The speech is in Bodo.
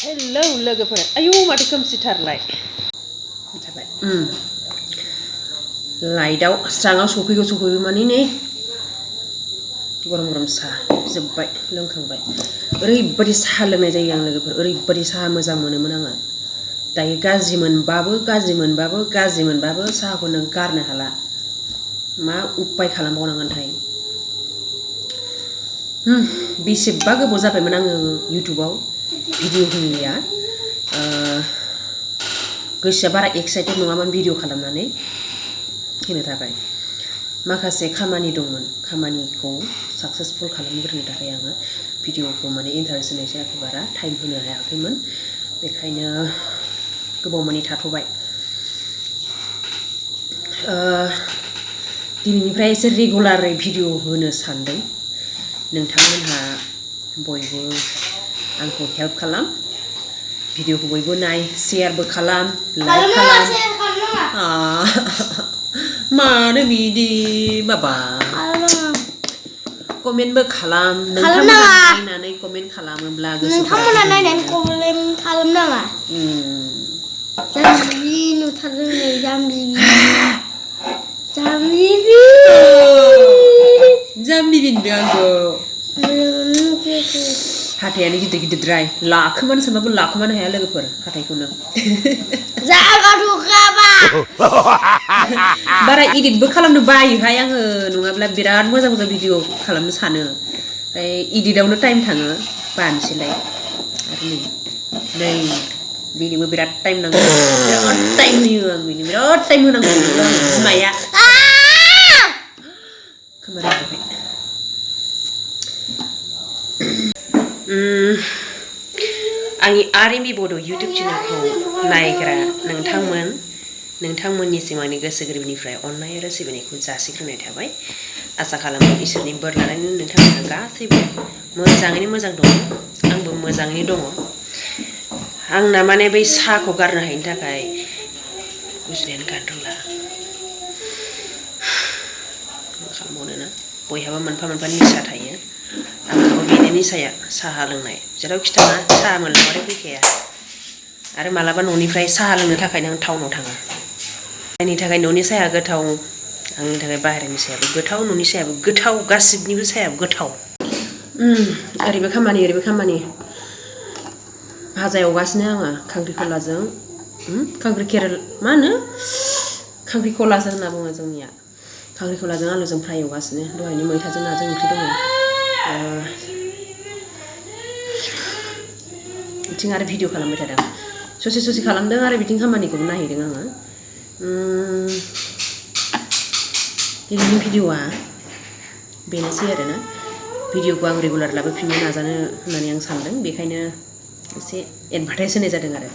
हेलौ लोगोफोर आयौ माथो खोमसिथारलाय जाबाय लाइटआव स्राङाव सफैगौ माने नै गरम गरम साहा जोब्बाय लोंखांबाय ओरैबायदि साहा लोंनाय जायो आं लोगोफोर ओरैबायदि साहा मोजां मोनोमोन आङो दायो गाज्रि मोनबाबो साहाखौ नों गारनो हाला मा उपाय खालामबावनांगोनथाय बेसेबा गोबाव जाबायमोन आङो इउटुबाव भिडिअ होयैया गोसोआ बारा एक्साइटेड नङामोन भिडिअ खालामनानै होनो थाखाय माखासे खामानि दंमोन खामानिखौ साक्सेसफुल खालामग्रोनो थाखाय आङो भिडिअखौ माने इन्टारेस्ट होनाय जायाखै बारा टाइम होनो हायाखैमोन बेखायनो गोबाव माने थाथ'बाय दिनैनिफ्राय एसे रेगुलारै भिडिअ होनो सानदों नोंथांमोनहा बयबो आंखौ हेल्प खालाम भिडिअखौ बयबो नाय शेयारबो खालाम लाइक खालाम मानो बिदि बाबा कमेन्टबो खालाम नोंथांमोना नायनानै कमेन्ट खालामोब्ला नोंथांमोना नायनानै कमेन्ट खालामनाङा जाम्बि नुथारदों नै जाम्बि होनदों आंखौ हाथायानो गिदिर गिदिरद्राय लाखोमानो सानबाबो लाखोमानो हाया लोगोफोर हाथायखौनो बारा इडिटबो खालामनो बायोहाय आङो नङाब्ला बिराद मोजां भिडिअ खालामनो सानो ओमफ्राय इडिटआवनो टाइम थाङो बानोसैलाय आरो नै बेनिबो बिराद टाइम नांगौ बिराद टाइम होयो आं बेनो बिराद टाइम होनांगौ बिमाया खोमाना जाबाय आंनि आरएमबी बड' इउटुब चेनेलखौ नायग्रा नोंथांमोननिसिम आंनि गोसो गोरबोनिफ्राय अननाय आरो सिबिनायखौ जासिग्रोनाय थाबाय आसा खालामो इसोरनि बोर लानानै नोंथांमोना गासैबो मोजाङैनो मोजां दङ आंबो मोजाङैनो दङ आंना माने बै साहाखौ गारनो हायिनि थाखाय गुजुनायानो गानो रोंला मा खालामबावनो ना बयहाबो मोनफा मोनफा निसा थायो आंहाबो बेनो निसाया साहा लोंनाय जेरावखि थाङा साहा मोनलोङाबाथाय फैखाया आरो मालाबा न'निफ्राय साहा लोंनो थाखायनो आं टाउनाव थाङा आंनि थाखाय न'नि साहाया गोथाव आंनि थाखाय बाहेरानि साहायाबो गोथाव न'नि साहायाबो गोथाव गासिबनिबो साहायाबो गोथाव ओरैबो खामानि भाजा एवगासिनो आङो खांख्रिखलाजों खांख्रिखलाजों होनना बुङो जोंनिया खांख्रिखलाजों आलुजों फ्राय एवगासिनो दहायनि मैथाजों नाजों ओंख्रि दङ बिथिं आरो भिडिअ खालामबाय थादों ससे खालामदों आरो बिथिं खामानिखौबो नायहैदों आङो दिनैनि भिडिअआ बेनोसै आरोना भिडिअखौ आं रेगुलार लाबोफिननो नाजानो होननानै आं सानदों बेखायनो एसे एडभार्टाइज होनाय जादों आरो